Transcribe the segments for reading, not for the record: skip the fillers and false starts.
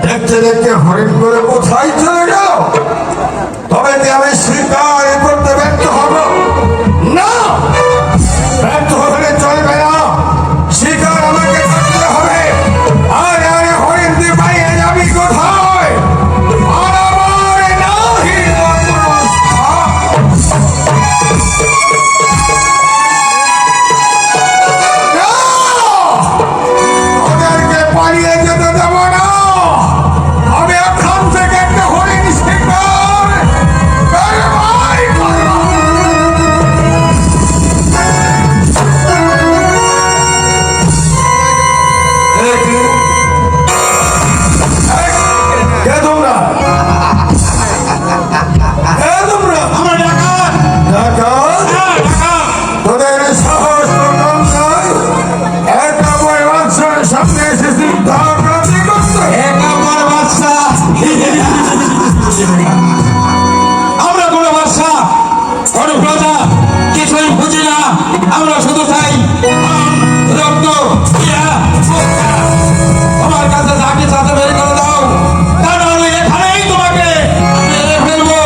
দেখতে দেখতে হরিণ করে কোথায় চলে গেল? তবে কি আমি স্বীকার করতে ব্যর্থ হব? না, ব্যর্থ হলে চলবে না, স্বীকার আমাকে করতে হবে। আরে আরে হরিণ দিয়ে পাইয়ে যাবি কোথায়? আর আমার নাহি ওদেরকে পালিয়ে যেতে দেব না। আমি এখান থেকে একটা হরিণ শিকার করবই করব। কে তোমরা? কে তোমরা? আমরা ডাকাত। তোদের সাহস তো কম নয়। একটা বই বাচ্চার সামনে এসে চিন্তা প্রতি করতে। একাম্বর বাদশা। আমরা কোনো বাদশা, কোনো প্রজা কিছুই বুঝি না। আমরা শুধু চাই রক্ত, ইয়া, মুক্তা। তোমার কাছে যা কিছু আছে বের করে দাও, তা নাহলে এখানেই তোমাকে মেরে ফেলবো।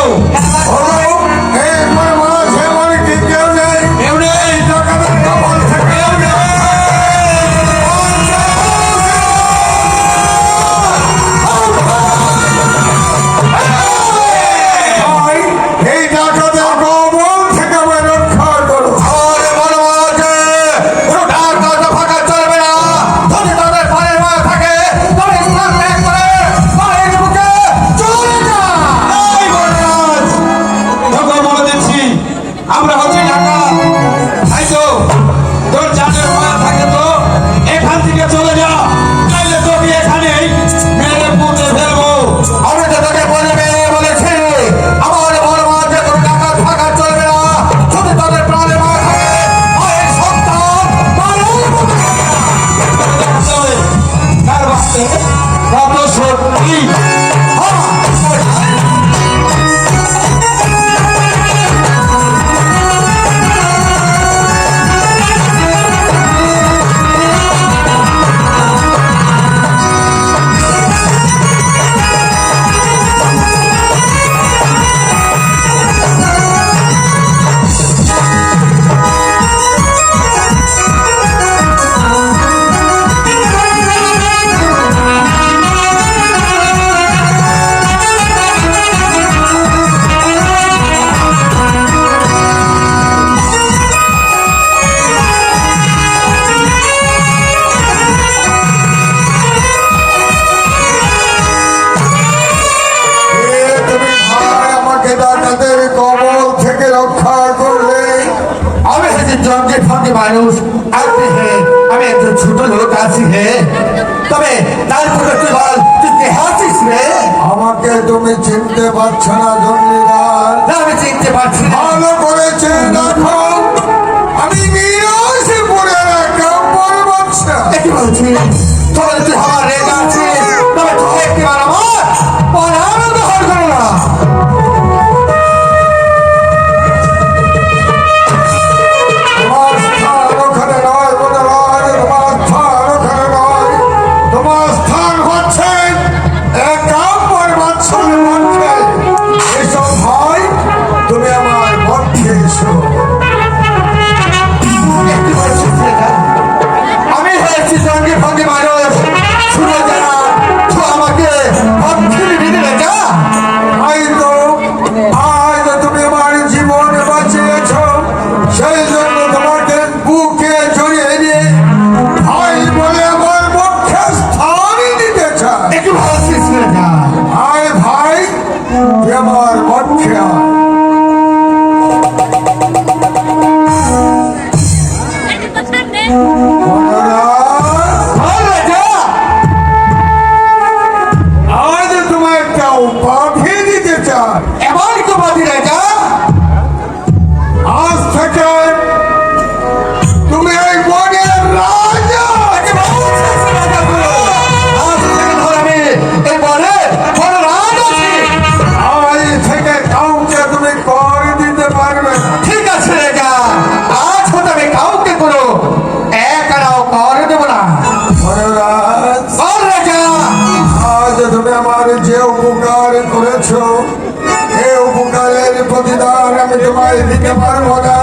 এই মাঝে মানে কি কেউ নেই? কেউ নেই। টাকাদের কবল থেকে কেউ নেই। এই ডাকাতের কবল থেকে আমি রক্ষা করো। আমাদের মনে আছে কোনো ডাকাত ফাঁকা চলবে না। যদি তাদের পায়ের মার থাকে তবে ইসলাম ত্যাগ করে পায়ের বুকে চলে যা। এই বলরাজ, তোকে বলে দিচ্ছি আমরা হচ্ছি ডাকাত। তাই তো তোর জানের মার থাকে তো এখান থেকে চলে যা, নাইলে তোকে এখানেই মেরে পুঁতে ফেলবো। আমি তো তোকে বলবে বলেছি আমার বড় মার যে কোনো ডাকাত ফাঁকা চলবে না। যদি তাদের প্রাণের মার থাকে মায়ের সন্তান মায়ের বুকে দেখতে হবে তার বাচ্চা কত শক্তি। তুমি ভাই আমাকে ডাকাতের কবল থেকে রক্ষা করলে। আমি হচ্ছে জঙ্গি ফঙ্গি মানুষ। আপনি হে, আমি একজন ছোট লোক আছি হে। তবে তারপরে তুই বল তুই কে আছিস রে? আমাকে তুমি চিনতে পারছো না জঙ্গিরাজ? না, আমি চিনতে পারছি না। ভালো করেছে দেখো, আমি মিরাজপুরের একাম্বর বাদশা। কি বলছিস? তবে তুই আমার রেখে আছিস, তবে তুই একবার আমার পরাণ দখল করো না। তোমার স্থান ওখানে নয় বনরাজ, তোমার স্থান ওখানে নয়। তোমার স্থান হচ্ছে একাম্বর বাদশার মধ্যে। এসব ভাই তুমি আমার মধ্যে দিতে পারবো না,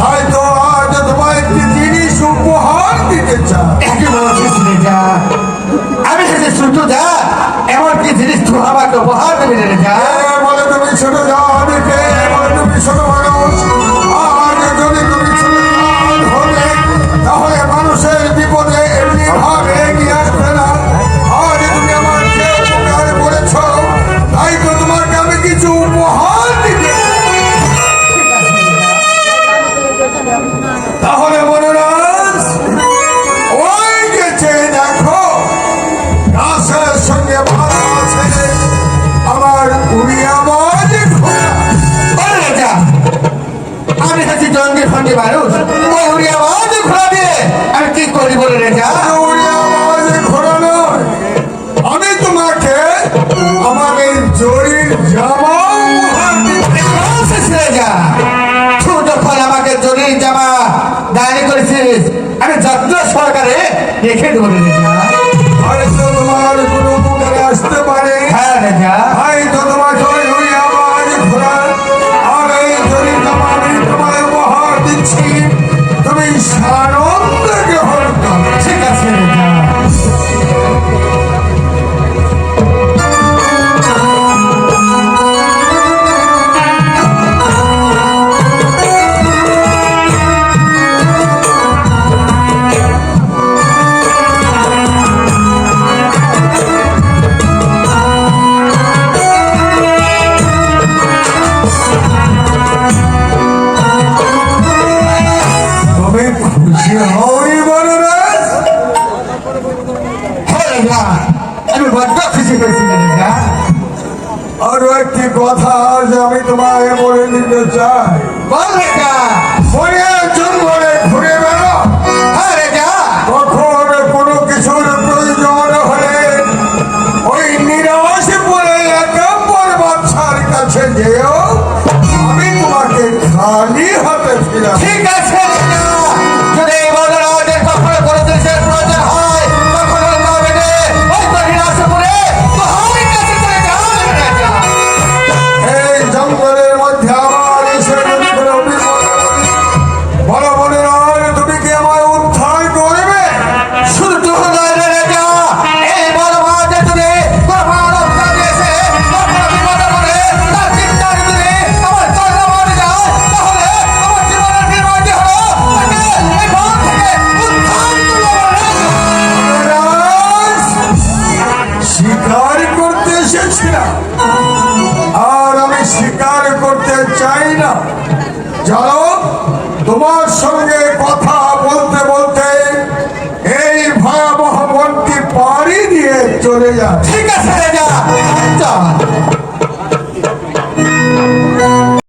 তাই তো আজ তোমায় একটি জিনিস উপহার দিতে চাই। একই বলছিস রেজা, আমি সেটা শুনতো যা এমন কি জিনিস তুই আমাকে উপহার দেবে রেজা? বলে তুমি ছোট যাও, আমি কে? বলে তুমি ছোট মানুষ। আর যদি তুমি ছোট জাত হতে, তাহলে মানুষের বিপদে এমনি ভাবে এগিয়ে আসবে না। আজ তুমি আমার যে উপকার করেছ, তাই তো তোমাকে আমি কিছু উপহার দিতে চাই। তাহলে মনোরাজ, ওই গেছে দেখো, গাছের সঙ্গে বাঁধা আছে আমার উড়িয়াবাজ ঘোড়া। বলে রেজা, আমি হচ্ছি জঙ্গি ফন্ডি মানুষ, ওই উড়ি আওয়াজ ঘোরা দিয়ে আমি কি করি বলে রেজা? উড়িয়াবাজ ঘোড়া নয়, আমি তোমাকে আমার এই জরির জামা উপহার দিতে বলছিস রেজা, তুই যখন আমাকে জরির জামা দাঁড়ি করেছিস, আমি যত্ন সহকারে রেখে দেবো রে রেজা। হয়তো তোমার কোনো উপকারে আসতে পারে। হ্যাঁ রেজা, হয়তো তোমাকে ওই উড়িয়াবাজ ঘোড়া আর এই জরির জামা আমি তোমায় উপহার দিচ্ছি, তুমি সানন্দে গ্রহণ করো। ঠিক আছে রেজা। তুমি খুশি হওনি মনোরাজ? হ্যাঁ রেজা, আমি বড্ড খুশি হয়েছি রে রেজা। আরো একটি কথা আজ আমি তোমায় বলে দিতে চাই। বল রেজা। বনে জঙ্গলে ঘুরে বেড়ো, হ্যাঁ রেজা, কখন কোনো কিছুর প্রয়োজন হলে ওই নিরাশ বলে একা পর্বতার কাছে যেও, আমি তোমাকে খালি হাতে ফিরাবো। ঠিক আছে রেজা। যদি এই বদরাজের কখনো কোনো দেশের প্রয়োজন হয়, তখন ওই না বেঁধে ওই তো নিরাশপুরে তোহার কাছে চলে যাও রে রেজা। এই জঙ্গলের মধ্যে আমার এসে যদি কোনো বিপদ হয়, বলো মনোরাজ, তুমি কি আমায় উদ্ধার করবে? শুধু তুই নয় রে রেজা, এই বদরাজের যদি কোনো মানব জাতি এসে কখনো বিপদে পড়ে, তার চিন্তা যদি আমার চন্দ্র মারে যায়, তাহলে আমার জীবনের নির্বাচী হলো তাকে এই ভয় থেকে উদ্ধার করবো রে রেজা। মহারাজ, শিকার করতে এসেছিলাম আর আমি শিকার করতে চাই না। চলো, তোমার সঙ্গে